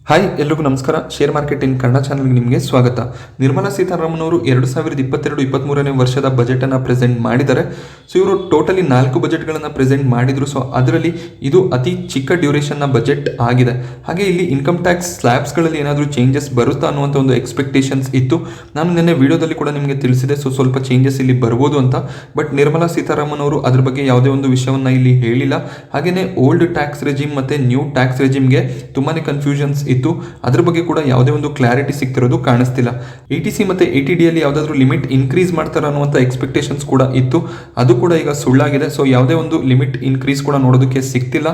Hi ಎಲ್ರಿಗೂ ನಮಸ್ಕಾರ. Share market in Kannada ಚಾನಲ್ಗೆ ನಿಮಗೆ ಸ್ವಾಗತ. ನಿರ್ಮಲಾ ಸೀತಾರಾಮನ್ ಅವರು 2022-23ನೇ ವರ್ಷದ ಬಜೆಟನ್ನು ಪ್ರೆಸೆಂಟ್ ಮಾಡಿದ್ದಾರೆ. ಸೊ ಇವರು ಟೋಟಲಿ 4 ಬಜೆಟ್ಗಳನ್ನು ಪ್ರೆಸೆಂಟ್ ಮಾಡಿದ್ರು. ಸೊ ಅದರಲ್ಲಿ ಇದು ಅತಿ ಚಿಕ್ಕ ಡ್ಯೂರೇಷನ್ನ ಬಜೆಟ್ ಆಗಿದೆ. ಹಾಗೆ ಇಲ್ಲಿ ಇನ್ಕಮ್ ಟ್ಯಾಕ್ಸ್ ಸ್ಲ್ಯಾಬ್ಸ್ಗಳಲ್ಲಿ ಏನಾದರೂ ಚೇಂಜಸ್ ಬರುತ್ತಾ ಅನ್ನುವಂಥ ಒಂದು ಎಕ್ಸ್ಪೆಕ್ಟೇಷನ್ಸ್ ಇತ್ತು. ನಾನು ನಿನ್ನೆ ವಿಡಿಯೋದಲ್ಲಿ ಕೂಡ ನಿಮಗೆ ತಿಳಿಸಿದೆ. ಸೊ ಸ್ವಲ್ಪ ಚೇಂಜಸ್ ಇಲ್ಲಿ ಬರ್ಬೋದು ಅಂತ. ಬಟ್ ನಿರ್ಮಲಾ ಸೀತಾರಾಮನ್ ಅವರು ಅದ್ರ ಬಗ್ಗೆ ಯಾವುದೇ ಒಂದು ವಿಷಯವನ್ನು ಇಲ್ಲಿ ಹೇಳಿಲ್ಲ. ಹಾಗೆಯೇ ಓಲ್ಡ್ ಟ್ಯಾಕ್ಸ್ ರೆಜಿಮ್ ಮತ್ತು ನ್ಯೂ ಟ್ಯಾಕ್ಸ್ ರೆಜಿಮ್ಗೆ ತುಂಬಾ ಕನ್ಫ್ಯೂಷನ್ಸ್ ಇತ್ತು. ಅದ್ರ ಬಗ್ಗೆ ಕೂಡ ಯಾವುದೇ ಒಂದು ಕ್ಲಾರಿಟಿ ಸಿಗ್ತಿರೋದು ಕಾಣಿಸ್ತಿಲ್ಲ. ATC ಮತ್ತೆ ATD ಅಲ್ಲಿ ಯಾವುದಾದ್ರೂ ಲಿಮಿಟ್ ಇನ್ಕ್ರೀಸ್ ಮಾಡ್ತಾರ ಅನ್ನುವಂಥ ಎಕ್ಸ್ಪೆಕ್ಟೇಷನ್ಸ್ ಕೂಡ ಇತ್ತು. ಅದು ಕೂಡ ಈಗ ಸುಳ್ಳಾಗಿದೆ. ಸೊ ಯಾವುದೇ ಒಂದು ಲಿಮಿಟ್ ಇನ್ಕ್ರೀಸ್ ಕೂಡ ನೋಡೋದಕ್ಕೆ ಸಿಗ್ತಿಲ್ಲ.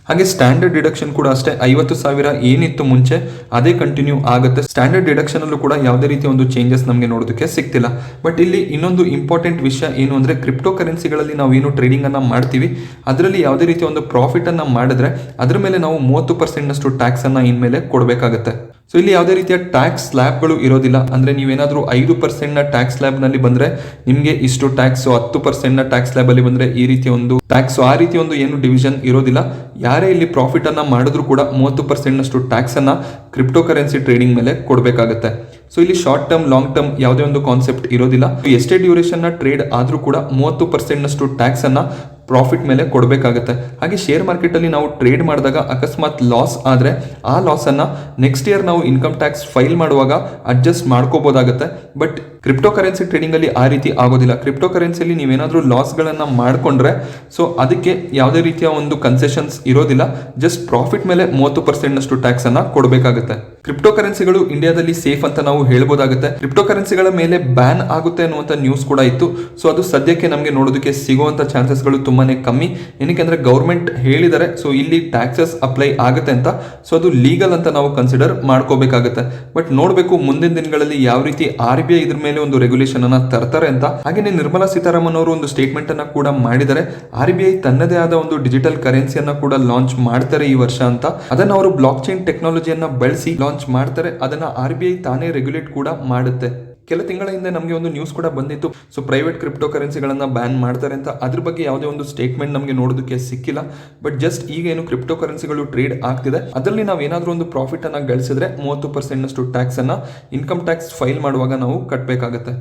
ಹಾಗೆ ಸ್ಟ್ಯಾಂಡರ್ಡ್ ಡಿಡಕ್ಷನ್ ಕೂಡ ಅಷ್ಟೇ 50,000 ಏನಿತ್ತು ಮುಂಚೆ ಅದೇ ಕಂಟಿನ್ಯೂ ಆಗುತ್ತೆ. ಸ್ಟ್ಯಾಂಡರ್ಡ್ ಡಿಡಕ್ಷನ್ ಅಲ್ಲೂ ಕೂಡ ಯಾವುದೇ ರೀತಿಯ ಒಂದು ಚೇಂಜಸ್ ನಮಗೆ ನೋಡೋದಕ್ಕೆ ಸಿಗ್ತಿಲ್ಲ. ಬಟ್ ಇಲ್ಲಿ ಇನ್ನೊಂದು ಇಂಪಾರ್ಟೆಂಟ್ ವಿಷಯ ಏನು ಅಂದರೆ, ಕ್ರಿಪ್ಟೋ ಕರೆನ್ಸಿಗಳಲ್ಲಿ ನಾವು ಏನು ಟ್ರೇಡಿಂಗ್ ಅನ್ನ ಮಾಡ್ತೀವಿ ಅದರಲ್ಲಿ ಯಾವುದೇ ರೀತಿಯ ಒಂದು ಪ್ರಾಫಿಟ್ ಅನ್ನ ಮಾಡಿದ್ರೆ ಅದ್ರ ಮೇಲೆ ನಾವು 30% ಟ್ಯಾಕ್ಸ್ ಅನ್ನ ಇನ್ಮೇಲೆ ಕೊಡಬೇಕಾಗುತ್ತೆ. ಸೊ ಇಲ್ಲಿ ಯಾವುದೇ ರೀತಿಯ ಟ್ಯಾಕ್ಸ್ ಸ್ಲ್ಯಾಬ್ಗಳು ಇರೋದಿಲ್ಲ. ಅಂದರೆ ನೀವೇನಾದರೂ 5% ಟ್ಯಾಕ್ಸ್ ಸ್ಲ್ಯಾಬ್ನಲ್ಲಿ ಬಂದರೆ ನಿಮಗೆ ಇಷ್ಟು ಟ್ಯಾಕ್ಸ್, 10% ಟ್ಯಾಕ್ಸ್ ಸ್ಲ್ಯಾಬಲ್ಲಿ ಬಂದರೆ ಈ ರೀತಿಯ ಒಂದು ಟ್ಯಾಕ್ಸ್, ಆ ರೀತಿಯ ಒಂದು ಏನು ಡಿವಿಷನ್ ಇರೋದಿಲ್ಲ. ಯಾರೇ ಇಲ್ಲಿ ಪ್ರಾಫಿಟ್ ಅನ್ನ ಮಾಡಿದ್ರು ಕೂಡ 30% ಟ್ಯಾಕ್ಸ್ ಅನ್ನ ಕ್ರಿಪ್ಟೋ ಕರೆನ್ಸಿ ಟ್ರೇಡಿಂಗ್ ಮೇಲೆ ಕೊಡಬೇಕಾಗುತ್ತೆ. ಸೊ ಇಲ್ಲಿ ಶಾರ್ಟ್ ಟರ್ಮ್, ಲಾಂಗ್ ಟರ್ಮ್ ಯಾವುದೇ ಒಂದು ಕಾನ್ಸೆಪ್ಟ್ ಇರೋದಿಲ್ಲ. ಎಷ್ಟೇ ಡ್ಯೂರೇಷನ್ನ ಟ್ರೇಡ್ ಆದರೂ ಕೂಡ 30% ಟ್ಯಾಕ್ಸ್ ಅನ್ನ ಪ್ರಾಫಿಟ್ ಮೇಲೆ ಕೊಡಬೇಕಾಗುತ್ತೆ. ಹಾಗೆ ಶೇರ್ ಮಾರ್ಕೆಟ್ ಅಲ್ಲಿ ನಾವು ಟ್ರೇಡ್ ಮಾಡಿದಾಗ ಅಕಸ್ಮಾತ್ ಲಾಸ್ ಆದರೆ ಆ ಲಾಸ್ ಅನ್ನ ನೆಕ್ಸ್ಟ್ ಇಯರ್ ನಾವು ಇನ್ಕಮ್ ಟ್ಯಾಕ್ಸ್ ಫೈಲ್ ಮಾಡುವಾಗ ಅಡ್ಜಸ್ಟ್ ಮಾಡ್ಕೋಬಹುದಾಗುತ್ತೆ. ಬಟ್ ಕ್ರಿಪ್ಟೋ ಕರೆನ್ಸಿ ಟ್ರೇಡಿಂಗ್ ಅಲ್ಲಿ ಆ ರೀತಿ ಆಗೋದಿಲ್ಲ. ಕ್ರಿಪ್ಟೋ ಕರೆನ್ಸಿಯಲ್ಲಿ ನೀವೇನಾದ್ರೂ ಲಾಸ್ಗಳನ್ನ ಮಾಡ್ಕೊಂಡ್ರೆ ಸೊ ಅದಕ್ಕೆ ಯಾವುದೇ ರೀತಿಯ ಒಂದು ಕನ್ಸೆಷನ್ಸ್ ಇರೋದಿಲ್ಲ. ಜಸ್ಟ್ ಪ್ರಾಫಿಟ್ ಮೇಲೆ 30% ಟ್ಯಾಕ್ಸ್ ಅನ್ನ ಕೊಡಬೇಕಾಗುತ್ತೆ. ಕ್ರಿಪ್ಟೋ ಕರೆನ್ಸಿಗಳು ಇಂಡಿಯಾದಲ್ಲಿ ಸೇಫ್ ಅಂತ ನಾವು ಹೇಳ್ಬೋದಾಗುತ್ತೆ. ಕ್ರಿಪ್ಟೋ ಕರೆನ್ಸಿಗಳ ಮೇಲೆ ಬ್ಯಾನ್ ಆಗುತ್ತೆ ಅನ್ನುವಂಥ ನ್ಯೂಸ್ ಕೂಡ ಇತ್ತು. ಸೊ ಅದು ಸದ್ಯಕ್ಕೆ ನಮಗೆ ನೋಡೋದಕ್ಕೆ ಸಿಗುವಂತ ಚಾನ್ಸಸ್ಗಳು ತುಂಬಾನೇ ಕಮ್ಮಿ. ಏನಕ್ಕೆ ಅಂದ್ರೆ ಗೌರ್ಮೆಂಟ್ ಹೇಳಿದರೆ ಸೊ ಇಲ್ಲಿ ಟ್ಯಾಕ್ಸಸ್ ಅಪ್ಲೈ ಆಗುತ್ತೆ ಅಂತ. ಸೊ ಅದು ಲೀಗಲ್ ಅಂತ ನಾವು ಕನ್ಸಿಡರ್ ಮಾಡ್ಕೋಬೇಕಾಗುತ್ತೆ. ಬಟ್ ನೋಡಬೇಕು ಮುಂದಿನ ದಿನಗಳಲ್ಲಿ ಯಾವ ರೀತಿ RBI ಇದ್ರ ಮೇಲೆ ಒಂದು ರೆಗ್ಯುಲೇಷನ್ ಅನ್ನ ತರ್ತಾರೆ ಅಂತ. ಹಾಗೆಯೇ ನಿರ್ಮಲಾ ಸೀತಾರಾಮನ್ ಅವರು ಒಂದು ಸ್ಟೇಟ್ಮೆಂಟ್ ಅನ್ನ ಕೂಡ ಮಾಡಿದ್ದಾರೆ. RBI ತನ್ನದೇ ಆದ ಒಂದು ಡಿಜಿಟಲ್ ಕರೆನ್ಸಿಯನ್ನ ಕೂಡ ಲಾಂಚ್ ಮಾಡ್ತಾರೆ ಈ ವರ್ಷ ಅಂತ. ಅದನ್ನ ಅವರು ಬ್ಲಾಕ್ ಚೈನ್ ಟೆಕ್ನಾಲಜಿಯನ್ನ ಬಳಸಿ ಲಾಂಚ್ ಮಾಡ್ತಾರೆ. ಅದನ್ನ RBI ತಾನೇ ರೆಗ್ಯುಲೇಟ್ ಕೂಡ ಮಾಡುತ್ತೆ. ಕೆಲ ತಿಂಗಳ ಹಿಂದೆ ನಮಗೆ ಒಂದು ನ್ಯೂಸ್ ಕೂಡ ಬಂದಿತ್ತು. ಸೊ ಪ್ರೈವೇಟ್ ಕ್ರಿಪ್ಟೋ ಕರೆನ್ಸಿಗಳನ್ನ ಬ್ಯಾನ್ ಮಾಡ್ತಾರೆ ಅಂತ. ಅದ್ರ ಬಗ್ಗೆ ಯಾವುದೇ ಒಂದು ಸ್ಟೇಟ್ಮೆಂಟ್ ನಮಗೆ ನೋಡೋದಕ್ಕೆ ಸಿಕ್ಕಿಲ್ಲ. ಬಟ್ ಜಸ್ಟ್ ಈಗ ಏನು ಕ್ರಿಪ್ಟೋ ಕರೆನ್ಸಿಗಳು ಟ್ರೇಡ್ ಆಗ್ತಿದೆ ಅದರಲ್ಲಿ ನಾವು ಏನಾದರೂ ಒಂದು ಪ್ರಾಫಿಟ್ ಅನ್ನ ಗಳಿಸಿದ್ರೆ 30% ಟ್ಯಾಕ್ಸ್ ಅನ್ನ ಇನ್ಕಮ್ ಟ್ಯಾಕ್ಸ್ ಫೈಲ್ ಮಾಡುವಾಗ ನಾವು ಕಟ್ಟಬೇಕಾಗುತ್ತೆ.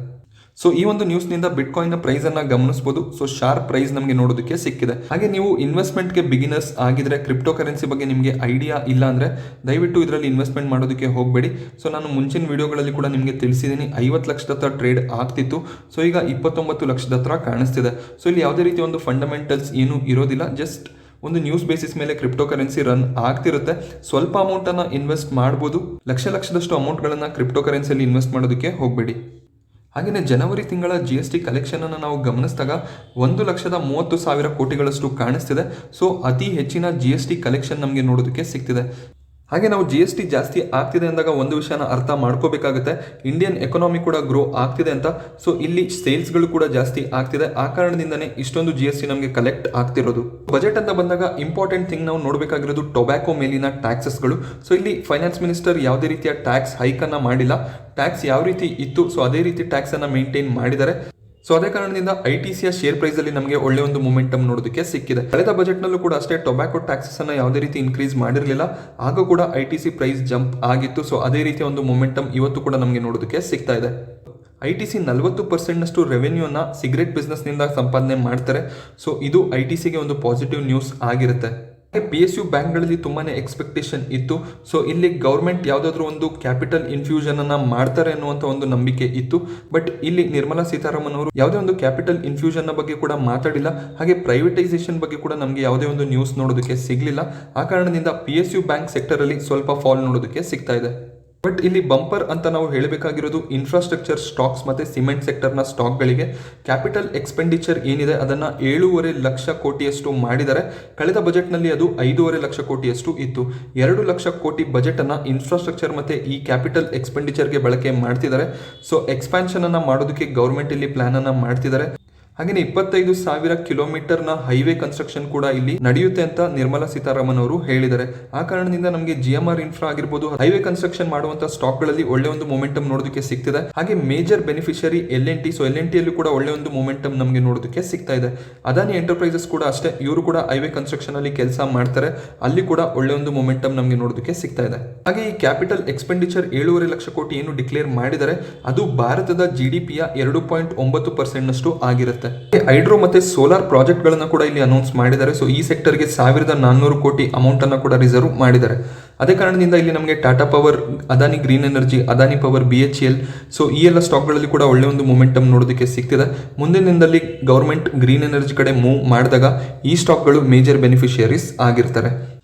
ಸೊ ಈ ಒಂದು ನ್ಯೂಸ್ ನಿಂದ ಬಿಟ್ಕಾಯಿನ್ ಪ್ರೈಸ್ ಅನ್ನ ಗಮನಿಸಬಹುದು. ಸೊ ಶಾರ್ಪ್ ಪ್ರೈಸ್ ನಮಗೆ ನೋಡೋದಕ್ಕೆ ಸಿಕ್ಕಿದೆ. ಹಾಗೆ ನೀವು ಇನ್ವೆಸ್ಟ್ಮೆಂಟ್ಗೆ ಬಿಗಿನರ್ಸ್ ಆಗಿದ್ರೆ, ಕ್ರಿಪ್ಟೋ ಕರೆನ್ಸಿ ಬಗ್ಗೆ ನಿಮಗೆ ಐಡಿಯಾ ಇಲ್ಲ ಅಂದ್ರೆ ದಯವಿಟ್ಟು ಇದರಲ್ಲಿ ಇನ್ವೆಸ್ಟ್ಮೆಂಟ್ ಮಾಡೋದಕ್ಕೆ ಹೋಗಬೇಡಿ. ಸೊ ನಾನು ಮುಂಚಿನ ವಿಡಿಯೋಗಳಲ್ಲಿ ಕೂಡ ನಿಮಗೆ ತಿಳಿಸಿದ್ದೀನಿ 50 ಲಕ್ಷದ ಹತ್ರ ಟ್ರೇಡ್ ಆಗ್ತಿತ್ತು. ಸೊ ಈಗ 29 ಲಕ್ಷದ ಹತ್ರ ಕಾಣಿಸ್ತಿದೆ. ಸೊ ಇಲ್ಲಿ ಯಾವುದೇ ರೀತಿಯ ಒಂದು ಫಂಡಮೆಂಟಲ್ಸ್ ಏನು ಇರೋದಿಲ್ಲ. ಜಸ್ಟ್ ಒಂದು ನ್ಯೂಸ್ ಬೇಸಿಸ್ ಮೇಲೆ ಕ್ರಿಪ್ಟೋ ಕರೆನ್ಸಿ ರನ್ ಆಗ್ತಿರುತ್ತೆ. ಸ್ವಲ್ಪ ಅಮೌಂಟ್ ಅನ್ನ ಇನ್ವೆಸ್ಟ್ ಮಾಡಬಹುದು. ಲಕ್ಷದಷ್ಟು ಅಮೌಂಟ್ಗಳನ್ನ ಕ್ರಿಪ್ಟೋ ಕರೆನ್ಸಿಯಲ್ಲಿ ಇನ್ವೆಸ್ಟ್ ಮಾಡೋದಕ್ಕೆ ಹೋಗಬೇಡಿ. ಹಾಗೆಯೇ ಜನವರಿ ತಿಂಗಳ GST ಕಲೆಕ್ಷನ್ ಅನ್ನು ನಾವು ಗಮನಿಸಿದಾಗ 1,30,000 ಕೋಟಿಗಳಷ್ಟು ಕಾಣಿಸ್ತಿದೆ. ಸೊ ಅತಿ ಹೆಚ್ಚಿನ GST ಕಲೆಕ್ಷನ್ ನಮಗೆ ನೋಡೋದಕ್ಕೆ ಸಿಗ್ತಿದೆ. ಹಾಗೆ ನಾವು GST ಜಾಸ್ತಿ ಆಗ್ತಿದೆ ಅಂದಾಗ ಒಂದು ವಿಷಯನ ಅರ್ಥ ಮಾಡ್ಕೋಬೇಕಾಗುತ್ತೆ. ಇಂಡಿಯನ್ ಎಕಾನಮಿ ಕೂಡ ಗ್ರೋ ಆಗ್ತಿದೆ ಅಂತ. ಸೊ ಇಲ್ಲಿ ಸೇಲ್ಸ್ಗಳು ಕೂಡ ಜಾಸ್ತಿ ಆಗ್ತಿದೆ. ಆ ಕಾರಣದಿಂದನೇ ಇಷ್ಟೊಂದು GST ನಮಗೆ ಕಲೆಕ್ಟ್ ಆಗ್ತಿರೋದು. ಬಜೆಟ್ ಅಂತ ಬಂದಾಗ ಇಂಪಾರ್ಟೆಂಟ್ ಥಿಂಗ್ ನಾವು ನೋಡಬೇಕಾಗಿರೋದು ಟೊಬ್ಯಾಕೋ ಮೇಲಿನ ಟ್ಯಾಕ್ಸಸ್ಗಳು. ಸೊ ಇಲ್ಲಿ ಫೈನಾನ್ಸ್ ಮಿನಿಸ್ಟರ್ ಯಾವುದೇ ರೀತಿಯ ಟ್ಯಾಕ್ಸ್ ಹೈಕ್ ಅನ್ನ ಮಾಡಿಲ್ಲ. ಟ್ಯಾಕ್ಸ್ ಯಾವ ರೀತಿ ಇತ್ತು ಸೊ ಅದೇ ರೀತಿ ಟ್ಯಾಕ್ಸ್ ಅನ್ನ ಮೇಂಟೈನ್ ಮಾಡಿದ್ದಾರೆ. ಸೊ ಅದೇ ಕಾರಣದಿಂದ ITCಯ ಶೇರ್ ಪ್ರೈಸ್ ಅಲ್ಲಿ ನಮಗೆ ಒಳ್ಳೆ ಒಂದು ಮೊಮೆಂಟಮ್ ನೋಡೋದಕ್ಕೆ ಸಿಕ್ಕಿದೆ. ಕಳೆದ ಬಜೆಟ್ ನಲ್ಲೂ ಕೂಡ ಅಷ್ಟೇ ಟೊಬ್ಯಾಕೋ ಟ್ಯಾಕ್ಸಸ್ ಅನ್ನ ಯಾವುದೇ ರೀತಿ ಇನ್ಕ್ರೀಸ್ ಮಾಡಿರಲಿಲ್ಲ. ಆಗ ಕೂಡ ITC ಪ್ರೈಸ್ ಜಂಪ್ ಆಗಿತ್ತು. ಸೊ ಅದೇ ರೀತಿಯ ಒಂದು ಮೊಮೆಂಟಮ್ ಇವತ್ತು ಕೂಡ ನಮಗೆ ನೋಡೋದಕ್ಕೆ ಸಿಗ್ತಾ ಇದೆ. ITC 40% ರೆವೆನ್ಯೂನ ಸಿಗರೆಟ್ ಬಿಸ್ನೆಸ್ ನಿಂದ ಸಂಪಾದನೆ ಮಾಡ್ತಾರೆ. ಸೊ ಇದು ITCಗೆ ಒಂದು ಪಾಸಿಟಿವ್ ನ್ಯೂಸ್ ಆಗಿರುತ್ತೆ. PSU ಬ್ಯಾಂಕ್ಗಳಲ್ಲಿ ತುಂಬಾನೇ ಎಕ್ಸ್ಪೆಕ್ಟೇಷನ್ ಇತ್ತು. ಸೊ ಇಲ್ಲಿ ಗೌರ್ಮೆಂಟ್ ಯಾವುದಾದ್ರೂ ಒಂದು ಕ್ಯಾಪಿಟಲ್ ಇನ್ಫ್ಯೂಷನ್ ಅನ್ನ ಮಾಡ್ತಾರೆ ಅನ್ನುವಂಥ ಒಂದು ನಂಬಿಕೆ ಇತ್ತು. ಬಟ್ ಇಲ್ಲಿ ನಿರ್ಮಲಾ ಸೀತಾರಾಮನ್ ಅವರು ಯಾವುದೇ ಒಂದು ಕ್ಯಾಪಿಟಲ್ ಇನ್ಫ್ಯೂಷನ್ ಬಗ್ಗೆ ಕೂಡ ಮಾತಾಡಿಲ್ಲ. ಹಾಗೆ ಪ್ರೈವೇಟೈಸೇಷನ್ ಬಗ್ಗೆ ಕೂಡ ನಮಗೆ ಯಾವುದೇ ಒಂದು ನ್ಯೂಸ್ ನೋಡೋದಕ್ಕೆ ಸಿಗಲಿಲ್ಲ. ಆ ಕಾರಣದಿಂದ PSU ಬ್ಯಾಂಕ್ ಸೆಕ್ಟರ್ ಅಲ್ಲಿ ಸ್ವಲ್ಪ ಫಾಲ್ ನೋಡೋದಕ್ಕೆ ಸಿಗ್ತಾ ಇದೆ. ಬಟ್ ಇಲ್ಲಿ ಬಂಪರ್ ಅಂತ ನಾವು ಹೇಳಬೇಕಾಗಿರೋದು ಇನ್ಫ್ರಾಸ್ಟ್ರಕ್ಚರ್ ಸ್ಟಾಕ್ಸ್ ಮತ್ತೆ ಸಿಮೆಂಟ್ ಸೆಕ್ಟರ್ನ ಸ್ಟಾಕ್ಗಳಿಗೆ. ಕ್ಯಾಪಿಟಲ್ ಎಕ್ಸ್ಪೆಂಡಿಚರ್ ಏನಿದೆ ಅದನ್ನ 7.5 ಲಕ್ಷ ಕೋಟಿಯಷ್ಟು ಮಾಡಿದ್ದಾರೆ. ಕಳೆದ ಬಜೆಟ್ನಲ್ಲಿ ಅದು 5.5 ಲಕ್ಷ ಕೋಟಿಯಷ್ಟು ಇತ್ತು. 2 ಲಕ್ಷ ಕೋಟಿ ಬಜೆಟ್ ಅನ್ನ ಇನ್ಫ್ರಾಸ್ಟ್ರಕ್ಚರ್ ಮತ್ತೆ ಈ ಕ್ಯಾಪಿಟಲ್ ಎಕ್ಸ್ಪೆಂಡಿಚರ್ಗೆ ಬಳಕೆ ಮಾಡ್ತಿದ್ದಾರೆ. ಸೊ ಎಕ್ಸ್ಪಾನ್ಷನ್ ಅನ್ನ ಮಾಡೋದಕ್ಕೆ ಗೌರ್ಮೆಂಟ್ ಇಲ್ಲಿ ಪ್ಲಾನ್ ಅನ್ನ ಮಾಡ್ತಿದ್ದಾರೆ. ಹಾಗೆಯೇ 25,000 ಕಿಲೋಮೀಟರ್ನ ಹೈವೇ ಕನ್ಸ್ಟ್ರಕ್ಷನ್ ಕೂಡ ಇಲ್ಲಿ ನಡೆಯುತ್ತೆ ಅಂತ ನಿರ್ಮಲಾ ಸೀತಾರಾಮನ್ ಅವರು ಹೇಳಿದ್ದಾರೆ. ಆ ಕಾರಣದಿಂದ ನಮಗೆ GMR ಇನ್ಫ್ರಾ ಆಗಿರ್ಬೋದು, ಹೈವೇ ಕನ್ಸ್ಟ್ರಕ್ಷನ್ ಮಾಡುವಂತ ಸ್ಟಾಕ್ ಗಳಲ್ಲಿ ಒಳ್ಳೆ ಒಂದು ಮೊಮೆಂಟಮ್ ನೋಡೋದಕ್ಕೆ ಸಿಗ್ತಿದೆ. ಹಾಗೆ major beneficiary LNT, so LNT ಯಲ್ಲೂ ಕೂಡ ಒಳ್ಳೆ ಒಂದು ಮೊಮೆಂಟಮ್ ನಮಗೆ ನೋಡೋದಕ್ಕೆ ಸಿಗ್ತಾ ಇದೆ. ಅದಾನಿ ಎಂಟರ್ಪ್ರೈಸಸ್ ಕೂಡ ಅಷ್ಟೇ, ಇವರು ಕೂಡ ಹೈವೇ ಕನ್ಸ್ಟ್ರಕ್ಷನ್ ಅಲ್ಲಿ ಕೆಲಸ ಮಾಡ್ತಾರೆ, ಅಲ್ಲಿ ಕೂಡ ಒಳ್ಳೆ ಒಂದು ಮೊಮೆಂಟಮ್ ನಮಗೆ ನೋಡೋದಕ್ಕೆ ಸಿಗ್ತಾ ಇದೆ. ಹಾಗೆ ಈ ಕ್ಯಾಪಿಟಲ್ ಎಕ್ಸ್ಪೆಂಡಿಚರ್ 7.5 ಲಕ್ಷ ಕೋಟಿ ಏನು ಡಿಕ್ಲೇರ್ ಮಾಡಿದರೆ ಅದು ಭಾರತದ GDPಯ 2.9% ನಷ್ಟು ಆಗಿರುತ್ತೆ. ಹೈಡ್ರೋ ಮತ್ತೆ ಸೋಲಾರ್ ಪ್ರಾಜೆಕ್ಟ್ ಗಳನ್ನ ಕೂಡ ಇಲ್ಲಿ ಅನೌನ್ಸ್ ಮಾಡಿದ್ದಾರೆ. ಸೊ ಈ ಸೆಕ್ಟರ್ಗೆ 1,400 ಕೋಟಿ ಅಮೌಂಟ್ ಅನ್ನ ಕೂಡ ರಿಸರ್ವ್ ಮಾಡಿದ್ದಾರೆ. ಅದೇ ಕಾರಣದಿಂದ ಇಲ್ಲಿ ನಮಗೆ Tata power, Adani green energy, Adani power, BHEL, so ಈ ಎಲ್ಲ ಸ್ಟಾಕ್ಗಳಲ್ಲಿ ಕೂಡ ಒಳ್ಳೆ ಒಂದು ಮೊಮೆಂಟಮ್ ನೋಡೋದಕ್ಕೆ ಸಿಗ್ತಿದೆ. ಮುಂದಿನ ದಿನದಲ್ಲಿ ಗವರ್ಮೆಂಟ್ ಗ್ರೀನ್ ಎನರ್ಜಿ ಕಡೆ ಮೂವ್ ಮಾಡಿದಾಗ ಈ ಸ್ಟಾಕ್ಗಳು ಮೇಜರ್ ಬೆನಿಫಿಷಿಯರೀಸ್ ಆಗಿರ್ತಾರೆ.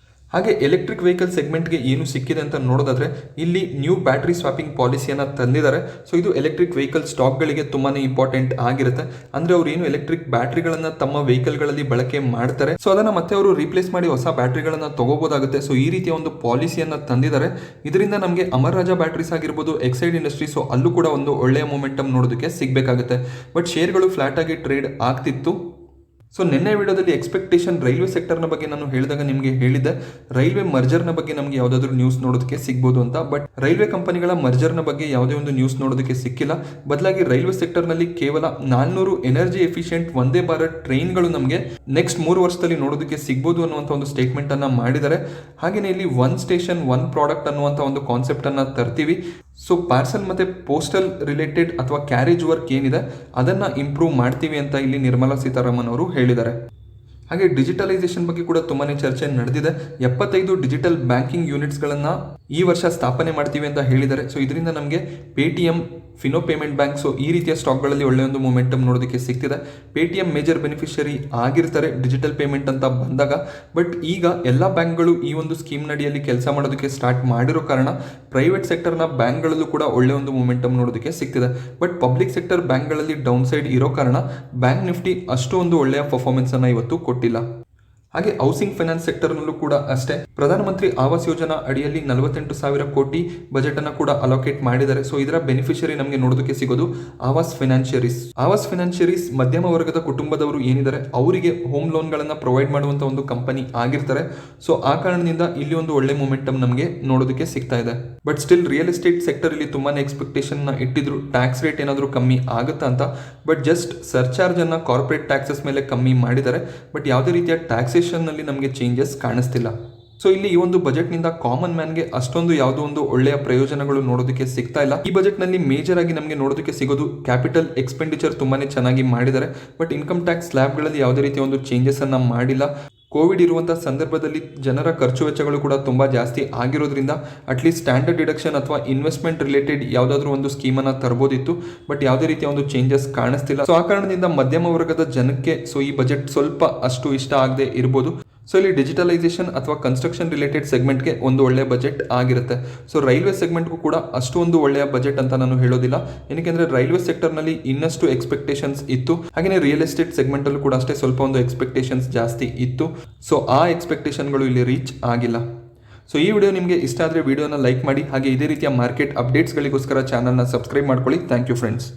ಹಾಗೆ ಎಲೆಕ್ಟ್ರಿಕ್ ವೆಹಿಕಲ್ ಸೆಗ್ಮೆಂಟ್ಗೆ ಏನು ಸಿಕ್ಕಿದೆ ಅಂತ ನೋಡೋದಾದ್ರೆ ಇಲ್ಲಿ ನ್ಯೂ ಬ್ಯಾಟರಿ ಸ್ವಾಪಿಂಗ್ ಪಾಲಿಸಿಯನ್ನು ತಂದಿದ್ದಾರೆ. ಸೊ ಇದು ಎಲೆಕ್ಟ್ರಿಕ್ ವೆಹಿಕಲ್ ಸ್ಟಾಕ್ಗಳಿಗೆ ತುಂಬಾ ಇಂಪಾರ್ಟೆಂಟ್ ಆಗಿರುತ್ತೆ. ಅಂದ್ರೆ ಅವರು ಏನು ಎಲೆಕ್ಟ್ರಿಕ್ ಬ್ಯಾಟ್ರಿಗಳನ್ನ ತಮ್ಮ ವೆಹಿಕಲ್ಗಳಲ್ಲಿ ಬಳಕೆ ಮಾಡ್ತಾರೆ, ಸೊ ಅದನ್ನ ಮತ್ತೆ ಅವರು ರೀಪ್ಲೇಸ್ ಮಾಡಿ ಹೊಸ ಬ್ಯಾಟ್ರಿಗಳನ್ನ ತಗೋಬಹುದಾಗುತ್ತೆ. ಸೊ ಈ ರೀತಿಯ ಒಂದು ಪಾಲಿಸಿಯನ್ನ ತಂದಿದ್ದಾರೆ. ಇದರಿಂದ ನಮಗೆ ಅಮರ್ ರಾಜಾ ಬ್ಯಾಟ್ರೀಸ್ ಆಗಿರ್ಬೋದು, ಎಕ್ಸೈಡ್ ಇಂಡಸ್ಟ್ರಿ, ಸೊ ಅಲ್ಲೂ ಕೂಡ ಒಂದು ಒಳ್ಳೆಯ ಮೊಮೆಂಟಮ್ ನೋಡೋದಕ್ಕೆ ಸಿಗಬೇಕಾಗುತ್ತೆ. ಬಟ್ ಶೇರ್ಗಳು ಫ್ಲಾಟ್ ಆಗಿ ಟ್ರೇಡ್ ಆಗ್ತಿತ್ತು. ಸೊ ನಿನ್ನೆ ವಿಡಿಯೋದಲ್ಲಿ ಎಕ್ಸ್ಪೆಕ್ಟೇಷನ್ ರೈಲ್ವೆ ಸೆಕ್ಟರ್ನ ಬಗ್ಗೆ ನಾನು ಹೇಳಿದಾಗ ನಿಮಗೆ ಹೇಳಿದ್ದೆ ರೈಲ್ವೆ ಮರ್ಜರ್ನ ಬಗ್ಗೆ ನಮಗೆ ಯಾವುದಾದ್ರೂ ನ್ಯೂಸ್ ನೋಡೋದಕ್ಕೆ ಸಿಗ್ಬೋದು ಅಂತ. ಬಟ್ ರೈಲ್ವೆ ಕಂಪನಿಗಳ ಮರ್ಜರ್ನ ಬಗ್ಗೆ ಯಾವುದೇ ಒಂದು ನ್ಯೂಸ್ ನೋಡೋದಕ್ಕೆ ಸಿಕ್ಕಿಲ್ಲ. ಬದಲಾಗಿ ರೈಲ್ವೆ ಸೆಕ್ಟರ್ನಲ್ಲಿ ಕೇವಲ 400 ಎನರ್ಜಿ ಎಫಿಷಿಯಂಟ್ ವಂದೇ ಭಾರತ್ ಟ್ರೈನ್ಗಳು ನಮಗೆ ನೆಕ್ಸ್ಟ್ 3 ವರ್ಷದಲ್ಲಿ ನೋಡೋದಕ್ಕೆ ಸಿಗ್ಬೋದು ಅನ್ನುವಂಥ ಒಂದು ಸ್ಟೇಟ್ಮೆಂಟ್ ಅನ್ನ ಮಾಡಿದ್ದಾರೆ. ಹಾಗೆಯೇ ಇಲ್ಲಿ ಒನ್ ಸ್ಟೇಷನ್ ಒನ್ ಪ್ರಾಡಕ್ಟ್ ಅನ್ನುವಂಥ ಒಂದು ಕಾನ್ಸೆಪ್ಟ್ ಅನ್ನ ತರ್ತೀವಿ. ಸೊ ಪಾರ್ಸಲ್ ಮತ್ತೆ ಪೋಸ್ಟಲ್ ರಿಲೇಟೆಡ್ ಅಥವಾ ಕ್ಯಾರೇಜ್ ವರ್ಕ್ ಏನಿದೆ ಅದನ್ನ ಇಂಪ್ರೂವ್ ಮಾಡ್ತೀವಿ ಅಂತ ಇಲ್ಲಿ ನಿರ್ಮಲಾ ಸೀತಾರಾಮನ್ ಅವರು ಹೇಳಿದ್ದಾರೆ. ಹಾಗೆ ಡಿಜಿಟಲೈಸೇಷನ್ ಬಗ್ಗೆ ಕೂಡ ತುಂಬಾನೇ ಚರ್ಚೆ ನಡೆದಿದೆ. 75 ಡಿಜಿಟಲ್ ಬ್ಯಾಂಕಿಂಗ್ ಯೂನಿಟ್ಸ್ಗಳನ್ನು ಈ ವರ್ಷ ಸ್ಥಾಪನೆ ಮಾಡ್ತೀವಿ ಅಂತ ಹೇಳಿದ್ದಾರೆ. ಸೊ ಇದರಿಂದ ನಮಗೆ Paytm, Fino payment bank, so ಈ ರೀತಿಯ ಸ್ಟಾಕ್ಗಳಲ್ಲಿ ಒಳ್ಳೆಯ ಒಂದು ಮೊಮೆಂಟಮ್ ನೋಡೋದಕ್ಕೆ ಸಿಗ್ತಿದೆ. ಪೇಟಿಎಂ ಮೇಜರ್ ಬೆನಿಫಿಷರಿ ಆಗಿರ್ತಾರೆ ಡಿಜಿಟಲ್ ಪೇಮೆಂಟ್ ಅಂತ ಬಂದಾಗ. ಬಟ್ ಈಗ ಎಲ್ಲ ಬ್ಯಾಂಕ್ಗಳು ಈ ಒಂದು ಸ್ಕೀಮ್ ನಡಿಯಲ್ಲಿ ಕೆಲಸ ಮಾಡೋದಕ್ಕೆ ಸ್ಟಾರ್ಟ್ ಮಾಡಿರೋ ಕಾರಣ ಪ್ರೈವೇಟ್ ಸೆಕ್ಟರ್ನ ಬ್ಯಾಂಕ್ಗಳಲ್ಲೂ ಕೂಡ ಒಳ್ಳೆಯ ಒಂದು ಮೊಮೆಂಟಮ್ ನೋಡೋದಕ್ಕೆ ಸಿಗ್ತಿದೆ. ಬಟ್ ಪಬ್ಲಿಕ್ ಸೆಕ್ಟರ್ ಬ್ಯಾಂಕ್ಗಳಲ್ಲಿ ಡೌನ್ ಸೈಡ್ ಇರೋ ಕಾರಣ ಬ್ಯಾಂಕ್ ನಿಫ್ಟಿ ಅಷ್ಟೊಂದು ಒಳ್ಳೆಯ ಪರ್ಫಾರ್ಮೆನ್ಸ್ ಅನ್ನ ಇವತ್ತು ಕೊಟ್ಟಿಲ್ಲ. ಹಾಗೆ ಹೌಸಿಂಗ್ ಫೈನಾನ್ಸ್ ಸೆಕ್ಟರ್ನಲ್ಲೂ ಕೂಡ ಅಷ್ಟೇ, ಪ್ರಧಾನಮಂತ್ರಿ ಆವಾಸ್ ಯೋಜನಾ ಅಡಿಯಲ್ಲಿ 48,000 ಕೋಟಿ ಬಜೆಟ್ ಅನ್ನು ಕೂಡ ಅಲೋಕೇಟ್ ಮಾಡಿದ್ದಾರೆ. ಸೊ ಇದರ ಬೆನಿಫಿಷರಿ ನಮಗೆ ನೋಡೋದಕ್ಕೆ ಸಿಗೋದು ಆವಾಸ್ ಫೈನಾನ್ಷಿಯರೀಸ್ ಮಧ್ಯಮ ವರ್ಗದ ಕುಟುಂಬದವರು ಏನಿದ್ದಾರೆ ಅವರಿಗೆ ಹೋಮ್ ಲೋನ್ಗಳನ್ನು ಪ್ರೊವೈಡ್ ಮಾಡುವಂತ ಒಂದು ಕಂಪನಿ ಆಗಿರ್ತಾರೆ. ಸೊ ಆ ಕಾರಣದಿಂದ ಇಲ್ಲಿ ಒಂದು ಒಳ್ಳೆ ಮೊಮೆಂಟಮ್ ನಮಗೆ ನೋಡೋದಕ್ಕೆ ಸಿಗ್ತಾ ಇದೆ. But still real estate sector ಇಲ್ಲಿ ತುಂಬಾನೇ ಎಕ್ಸ್ಪೆಕ್ಟೇಷನ್ ಇಟ್ಟಿದ್ರು, ಟ್ಯಾಕ್ಸ್ ರೇಟ್ ಏನಾದರೂ ಕಮ್ಮಿ ಆಗುತ್ತಾ ಅಂತ. ಬಟ್ ಜಸ್ಟ್ ಸರ್ಚಾರ್ಜ್ ಅನ್ನ ಕಾರ್ಪೊರೇಟ್ ಟ್ಯಾಕ್ಸಸ್ ಮೇಲೆ ಕಮ್ಮಿ ಮಾಡಿದ್ದಾರೆ. ಬಟ್ ಯಾವುದೇ ರೀತಿಯ ಟ್ಯಾಕ್ಸೇಷನ್ ನಲ್ಲಿ ನಮಗೆ ಚೇಂಜಸ್ ಕಾಣಿಸ್ತಿಲ್ಲ. ಸೊ ಇಲ್ಲಿ ಈ ಒಂದು ಬಜೆಟ್ ನಿಂದ ಕಾಮನ್ ಮ್ಯಾನ್ಗೆ ಅಷ್ಟೊಂದು ಯಾವುದೋ ಒಂದು ಒಳ್ಳೆಯ ಪ್ರಯೋಜನಗಳು ನೋಡೋದಕ್ಕೆ ಸಿಗ್ತಾ ಇಲ್ಲ. ಈ ಬಜೆಟ್ ನಲ್ಲಿ ಮೇಜರ್ ಆಗಿ ನಮಗೆ ನೋಡೋದಕ್ಕೆ ಸಿಗೋದು ಕ್ಯಾಪಿಟಲ್ ಎಕ್ಸ್ಪೆಂಡಿಚರ್ ತುಂಬಾನೇ ಚೆನ್ನಾಗಿ ಮಾಡಿದ್ದಾರೆ. ಬಟ್ ಇನ್ಕಮ್ ಟ್ಯಾಕ್ಸ್ ಸ್ಲ್ಯಾಬ್ಗಳಲ್ಲಿ ಯಾವುದೇ ರೀತಿಯ ಒಂದು ಚೇಂಜಸ್ ಅನ್ನ ಮಾಡಿಲ್ಲ. ಕೋವಿಡ್ ಇರುವಂತಹ ಸಂದರ್ಭದಲ್ಲಿ ಜನರ ಖರ್ಚು ವೆಚ್ಚಗಳು ಕೂಡ ತುಂಬಾ ಜಾಸ್ತಿ ಆಗಿರೋದ್ರಿಂದ ಅಟ್ಲೀಸ್ಟ್ ಸ್ಟ್ಯಾಂಡರ್ಡ್ ಡಿಡಕ್ಷನ್ ಅಥವಾ ಇನ್ವೆಸ್ಟ್ಮೆಂಟ್ ರಿಲೇಟೆಡ್ ಯಾವುದಾದ್ರೂ ಒಂದು ಸ್ಕೀಮ್ ಅನ್ನ ತರಬಹುದಿತ್ತು. ಬಟ್ ಯಾವುದೇ ರೀತಿಯ ಒಂದು ಚೇಂಜಸ್ ಕಾಣಿಸ್ತಿಲ್ಲ. ಸೊ ಆ ಕಾರಣದಿಂದ ಮಧ್ಯಮ ವರ್ಗದ ಜನಕ್ಕೆ ಸೊ ಈ ಬಜೆಟ್ ಸ್ವಲ್ಪ ಅಷ್ಟು ಇಷ್ಟ ಆಗದೆ ಇರಬಹುದು. ಸೊ ಇಲ್ಲಿ ಡಿಜಿಟಲೈಸೇಷನ್ ಅಥವಾ ಕನ್ಸ್ಟ್ರಕ್ಷನ್ ರಿಲೇಟೆಡ್ ಸೆಗ್ಮೆಂಟ್ಗೆ ಒಂದು ಒಳ್ಳೆಯ ಬಜೆಟ್ ಆಗಿರುತ್ತೆ. ಸೊ ರೈಲ್ವೆ ಸೆಗ್ಮೆಂಟ್ಗೂ ಕೂಡ ಅಷ್ಟೊಂದು ಒಳ್ಳೆಯ ಬಜೆಟ್ ಅಂತ ನಾನು ಹೇಳೋದಿಲ್ಲ. ಏನಕ್ಕೆ ರೈಲ್ವೆ ಸೆಕ್ಟರ್ನಲ್ಲಿ ಇನ್ನಷ್ಟು ಎಕ್ಸ್ಪೆಕ್ಟೇಷನ್ಸ್ ಇತ್ತು. ಹಾಗೆಯೇ ರಿಯಲ್ ಎಸ್ಟೇಟ್ ಸೆಗ್ಮೆಂಟ್ ಅಲ್ಲೂ ಕೂಡ ಅಷ್ಟೇ ಸ್ವಲ್ಪ ಒಂದು ಎಕ್ಸ್ಪೆಕ್ಟೇಷನ್ಸ್ ಜಾಸ್ತಿ ಇತ್ತು. ಸೊ ಆ ಎಕ್ಸ್ಪೆಕ್ಟೇಷನ್ಗಳು ಇಲ್ಲಿ ರೀಚ್ ಆಗಿಲ್ಲ. ಸೊ ಈ ವಿಡಿಯೋ ನಿಮಗೆ ಇಷ್ಟ ಆದರೆ ವಿಡಿಯೋನ ಲೈಕ್ ಮಾಡಿ. ಹಾಗೆ ಇದೇ ರೀತಿಯ ಮಾರ್ಕೆಟ್ ಅಪ್ಡೇಟ್ಸ್ಗಳಿಗೋಸ್ಕರ ಚಾನಲ್ನ ಸಬ್ಸ್ಕ್ರೈಬ್ ಮಾಡ್ಕೊಳ್ಳಿ. Thank you friends.